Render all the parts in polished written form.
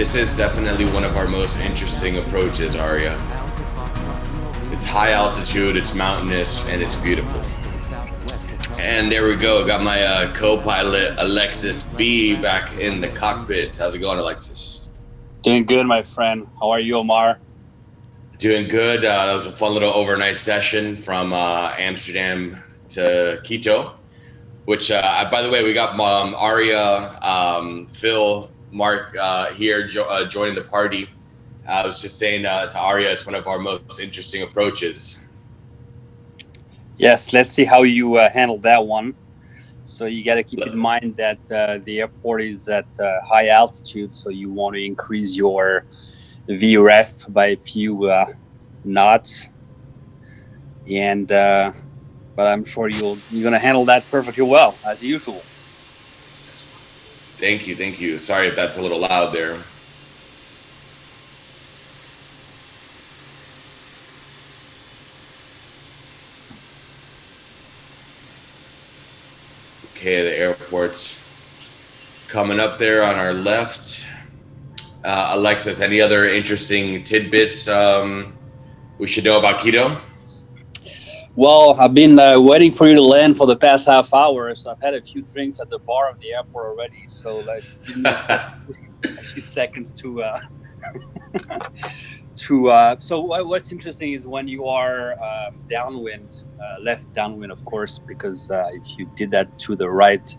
This is definitely one of our most interesting approaches, Arya. It's high altitude, it's mountainous, and it's beautiful. And there we go. Got my co-pilot Alexis B back in the cockpit. How's it going, Alexis? Doing good, my friend. How are you, Omar? Doing good. That was a fun little overnight session from Amsterdam to Quito, which, by the way, we got Arya, Phil, Mark here joining the party. I was just saying to Arya, it's one of our most interesting approaches. Yes, let's see how you handle that one. So you got to keep in mind that the airport is at high altitude, so you want to increase your VREF by a few knots. And but I'm sure you're going to handle that perfectly well, as usual. Thank you. Sorry if that's a little loud there. Okay, the airport's coming up there on our left. Alexis, any other interesting tidbits we should know about Quito? Well, I've been waiting for you to land for the past half hour, so I've had a few drinks at the bar of the airport already. So give me a few seconds to. So what's interesting is when you are downwind, left downwind, of course, because if you did that to the right,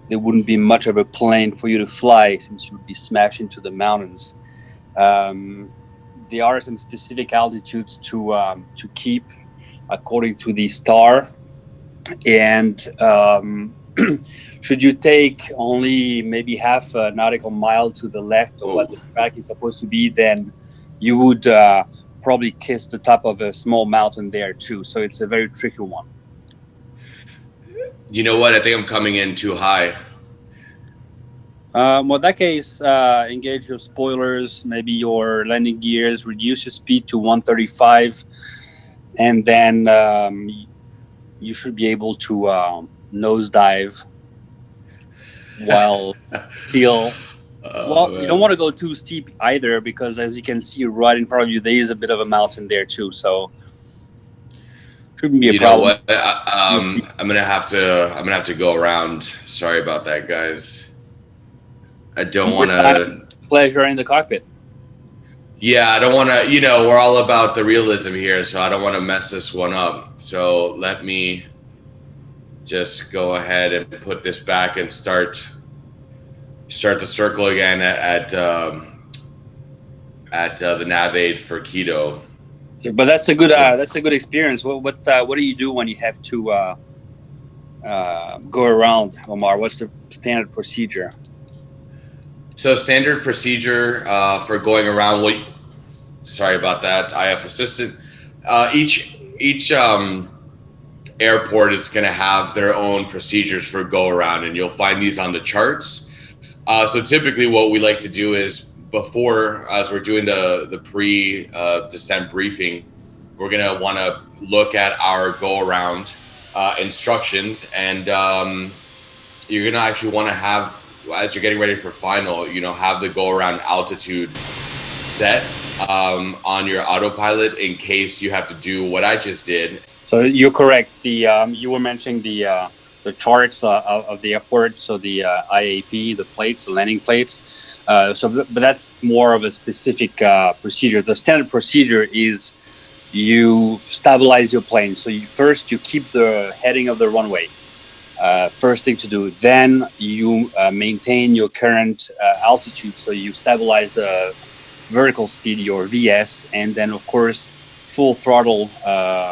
there wouldn't be much of a plane for you to fly since you would be smashed into the mountains. There are some specific altitudes to keep according to the star, and should you take only maybe half a nautical mile to the left of what the track is supposed to be, then you would probably kiss the top of a small mountain there too. So it's a very tricky one. You know what? I think I'm coming in too high. Well, in that case, engage your spoilers, maybe your landing gears, reduce your speed to 135, and then you should be able to nosedive while still. Well, you don't want to go too steep either, because as you can see right in front of you, there is a bit of a mountain there too. So shouldn't be a problem. You know what? I'm gonna have to go around. Sorry about that, guys. I don't want to. Pleasure in the cockpit. Yeah, I don't want to. You know, we're all about the realism here, so I don't want to mess this one up. So let me just go ahead and put this back and start the circle again at the nav aid for Quito. But that's a good experience. What do you do when you have to go around, Omar? What's the standard procedure? So standard procedure for going around. Sorry about that. IF assistant. Each airport is going to have their own procedures for go around, and you'll find these on the charts. So typically what we like to do is before, as we're doing the pre-descent briefing, we're going to want to look at our go-around instructions, and you're going to actually want to have, as you're getting ready for final, have the go-around altitude set on your autopilot in case you have to do what I just did. So you're correct. You were mentioning the charts of the airport, so the IAP, the plates, the landing plates. But that's more of a specific procedure. The standard procedure is you stabilize your plane. So first you keep the heading of the runway. First thing to do. Then you maintain your current altitude. So you stabilize the vertical speed, your VS, and then of course full throttle.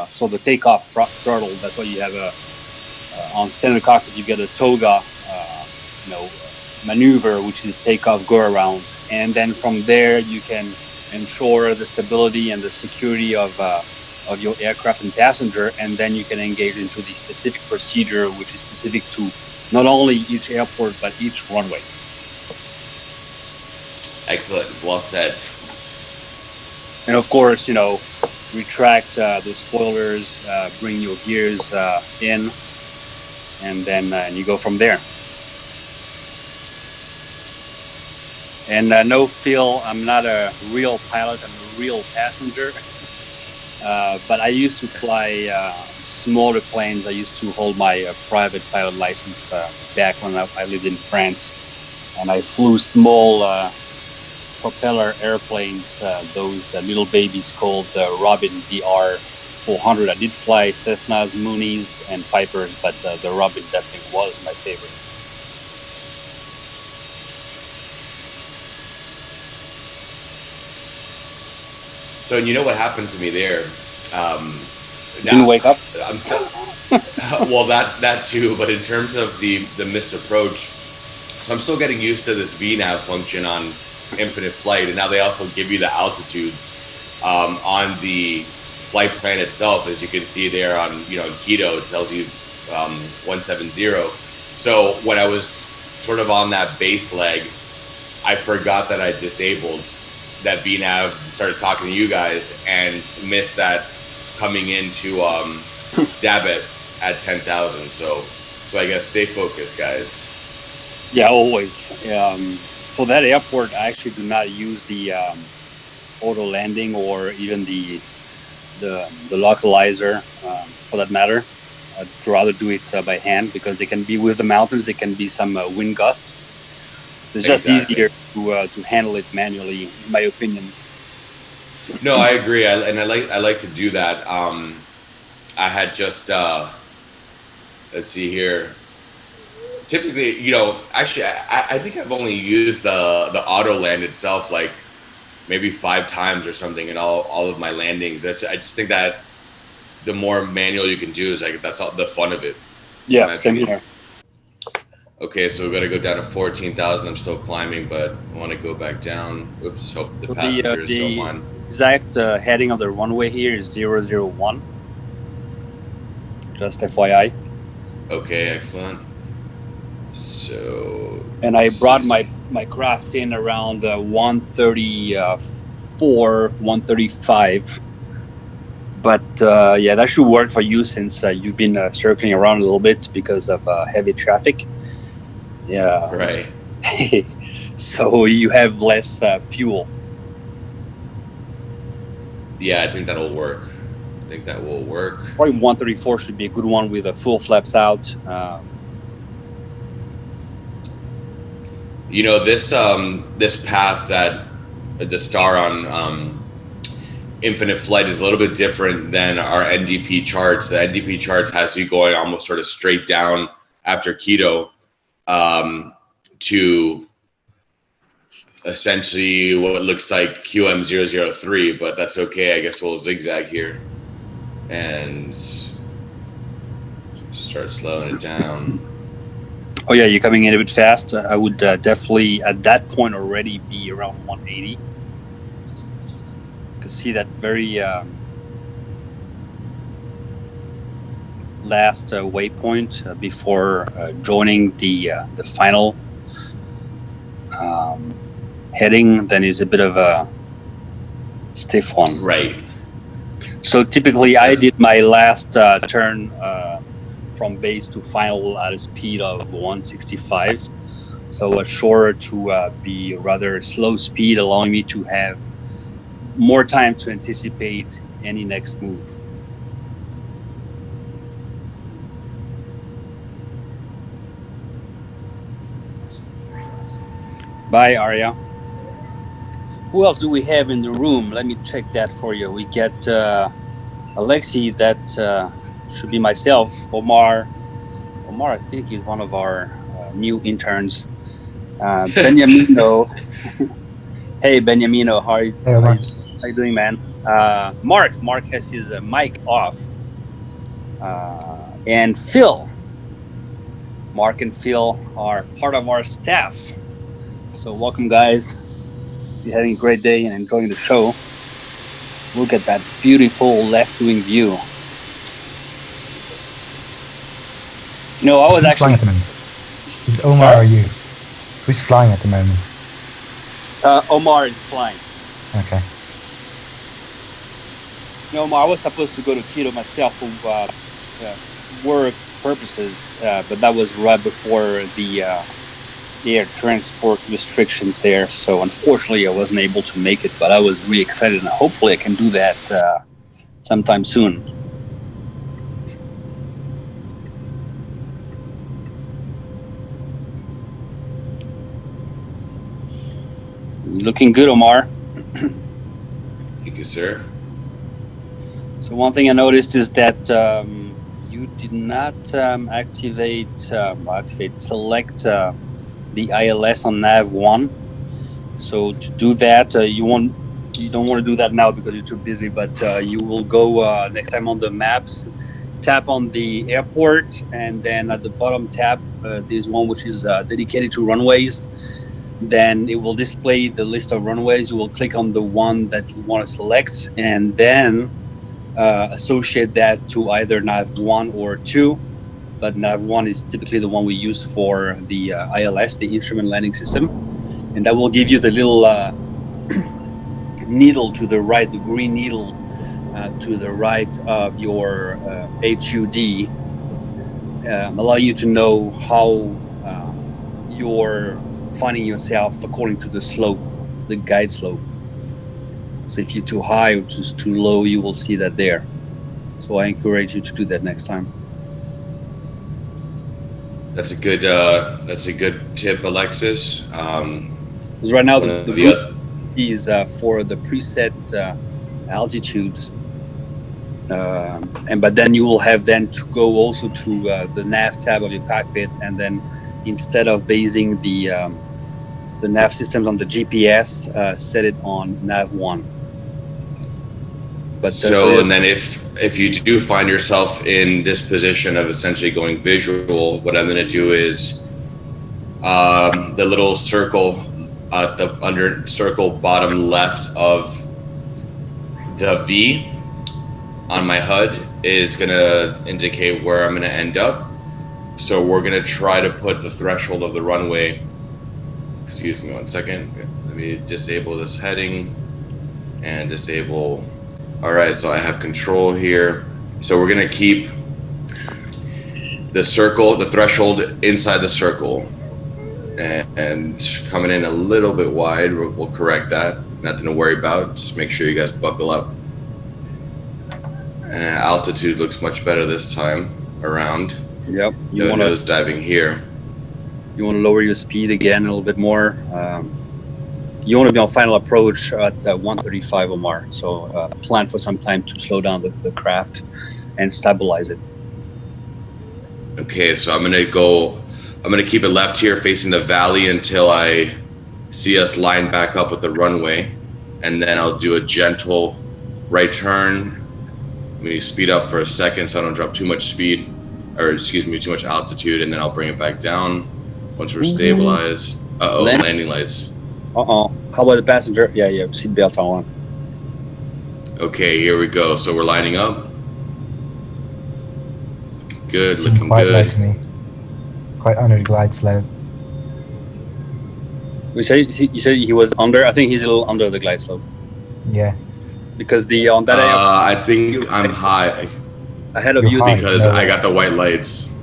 So the takeoff throttle. That's what you have on standard cockpit. You get a toga, maneuver, which is takeoff, go around, and then from there you can ensure the stability and the security of your aircraft and passenger, and then you can engage into the specific procedure, which is specific to not only each airport but each runway. Excellent, well said. And of course, retract the spoilers, bring your gears in, and then you go from there. And no, Phil, I'm not a real pilot. I'm a real passenger. But I used to fly smaller planes. I used to hold my private pilot license back when I lived in France, and I flew small propeller airplanes. Those little babies called Robin DR 400. I did fly Cessnas, Moonies, and Pipers, but the Robin definitely was my favorite. So you know what happened to me there? Didn't wake up? I'm still well that too, but in terms of the missed approach, so I'm still getting used to this VNAV function on Infinite Flight, and now they also give you the altitudes on the flight plan itself, as you can see there on in Quito, it tells you 170. So when I was sort of on that base leg, I forgot that I disabled that VNAV, started talking to you guys, and missed that coming into Dabit at 10,000. So I guess stay focused, guys. Yeah, always. For that airport, I actually do not use the auto landing or even the localizer, for that matter. I'd rather do it by hand, because they can be with the mountains. There can be some wind gusts. It's just easier to handle it manually, in my opinion. No, I agree. I like to do that. I had just let's see here. Typically, actually, I think I've only used the auto land itself like maybe 5 times or something in all of my landings. I just think that the more manual you can do is like that's all the fun of it. Yeah, same here. Okay, so we've got to go down to 14,000. I'm still climbing, but I want to go back down. Oops, hope the passengers don't mind. Exact heading of the runway here is 001. Just FYI. Okay, excellent. So. And I brought my craft in around 134, 135. But yeah, that should work for you, since you've been circling around a little bit because of heavy traffic. Yeah. Right. So you have less fuel. Yeah, I think that'll work. I think that will work. Probably 134 should be a good one with full flaps out. This path that the star on Infinite Flight is a little bit different than our NDP charts. The NDP charts has you going almost sort of straight down after Quito to essentially what looks like QM003, but that's okay. I guess we'll zigzag here and start slowing it down. Oh yeah, you're coming in a bit fast. I would definitely at that point already be around 180. You can see that very last waypoint before joining the final heading. Then is a bit of a stiff one. Right. So typically, I did my last turn from base to final at a speed of 165. So shorter to be rather slow speed, allowing me to have more time to anticipate any next move. Bye, Arya. Who else do we have in the room? Let me check that for you. We get Alexi, that should be myself. Omar, I think is one of our new interns. Beniamino. Hey, Beniamino, how are you doing, man? Mark has his mic off. And Phil. Mark and Phil are part of our staff. So welcome, guys. You're having a great day and enjoying the show. Look at that beautiful left-wing view. You know, I was Who's flying at the moment? Is it Omar or you? Who's flying at the moment? Omar is flying. Okay. You know, Omar, I was supposed to go to Quito myself for work purposes, but that was right before the air transport restrictions there. So unfortunately, I wasn't able to make it, but I was really excited, and hopefully I can do that sometime soon. Looking good, Omar. Thank you, sir. So one thing I noticed is that you did not select the ILS on nav1. So to do that, you don't want to do that now because you're too busy. But you will go next time on the maps, tap on the airport, and then at the bottom tab, there's one which is dedicated to runways. Then it will display the list of runways. You will click on the one that you want to select, and then associate that to either nav1 or 2. But nav1 is typically the one we use for the ILS, the instrument landing system. And that will give you the little needle to the right, the green needle to the right of your HUD, allow you to know how you're finding yourself according to the slope, the guide slope. So if you're too high or just too low, you will see that there. So I encourage you to do that next time. That's a good tip, Alexis. Because right now the is for the preset altitudes, but then you will have then to go also to the nav tab of your cockpit, and then instead of basing the nav systems on the GPS, set it on nav1. But and then if you do find yourself in this position of essentially going visual, what I'm going to do is the little circle, the under circle bottom left of the V on my HUD is going to indicate where I'm going to end up. So we're going to try to put the threshold of the runway. Excuse me 1 second. Let me disable this heading and disable. All right, so I have control here. So we're going to keep the circle, the threshold inside the circle, and coming in a little bit wide. We'll correct that. Nothing to worry about. Just make sure you guys buckle up. Altitude looks much better this time around. Yep. No nose diving here. You want to lower your speed again a little bit more. You want to be on final approach at 135 Omar. So plan for some time to slow down the craft and stabilize it. Okay, so I'm gonna keep it left here facing the valley until I see us line back up with the runway, and then I'll do a gentle right turn. Let me speed up for a second so I don't drop too much speed, or excuse me, too much altitude, and then I'll bring it back down once we're stabilized. Landing lights. How about the passenger? Yeah, seatbelts on. Okay, here we go. So we're lining up. Good, Seemed looking quite good. low to me. Quite under the glide slope. You said he was under. I think he's a little under the glide slope. Yeah. Because on that I think I'm high ahead of You're you. high. because No. I got the white lights.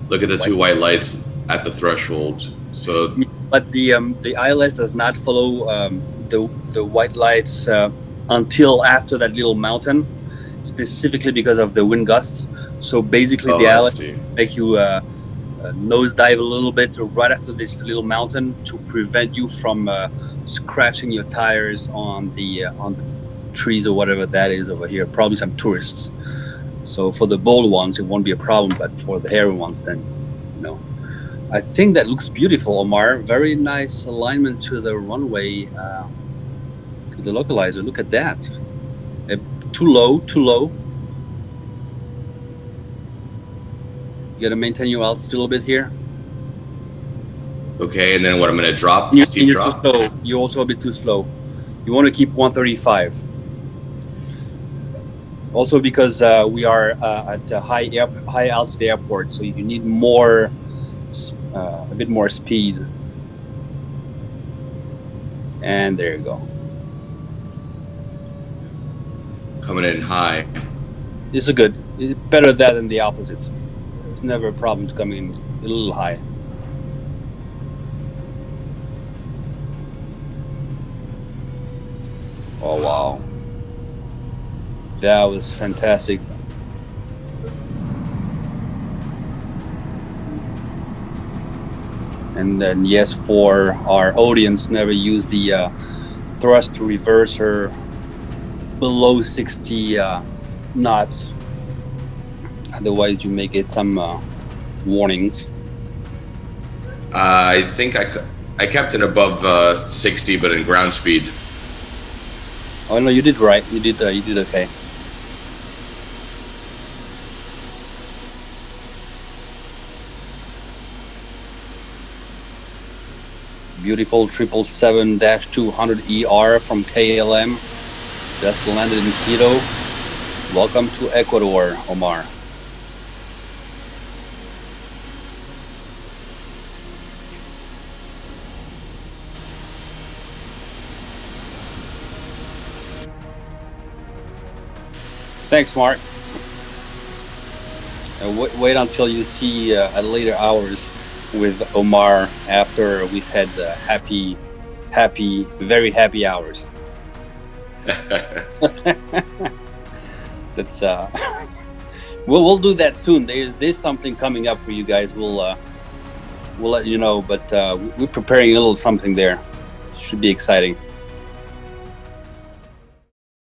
Look at the two white lights at the threshold. So, but the ILS does not follow the white lights until after that little mountain, specifically because of the wind gusts. So basically, the ILS make you nose dive a little bit right after this little mountain to prevent you from scratching your tires on the trees or whatever that is over here. Probably some tourists. So for the bold ones, it won't be a problem, but for the hairy ones, then no. I think that looks beautiful, Omar. Very nice alignment to the runway, to the localizer. Look at that. Too low. You gotta maintain your altitude a little bit here. okay, and then what? I'm gonna drop. You're too slow. You're also a bit too slow. You want to keep 135. Also because we are at a high altitude airport, so you need more, a bit more speed. And there you go. Coming in high. This is good. It's better that than the opposite. It's never a problem to come in a little high. Oh wow, that was fantastic. And then yes, for our audience, never use the thrust reverser below 60 knots. Otherwise, you may get some warnings. I think I kept it above 60, but in ground speed. Oh no, you did right. You did okay. Beautiful 777-200ER from KLM. Just landed in Quito. Welcome to Ecuador, Omar. Thanks, Mark. Wait until you see at later hours with Omar after we've had the happy, very happy hours. That's we'll do that soon. There's something coming up for you guys. We'll let you know, but we're preparing a little something there. Should be exciting.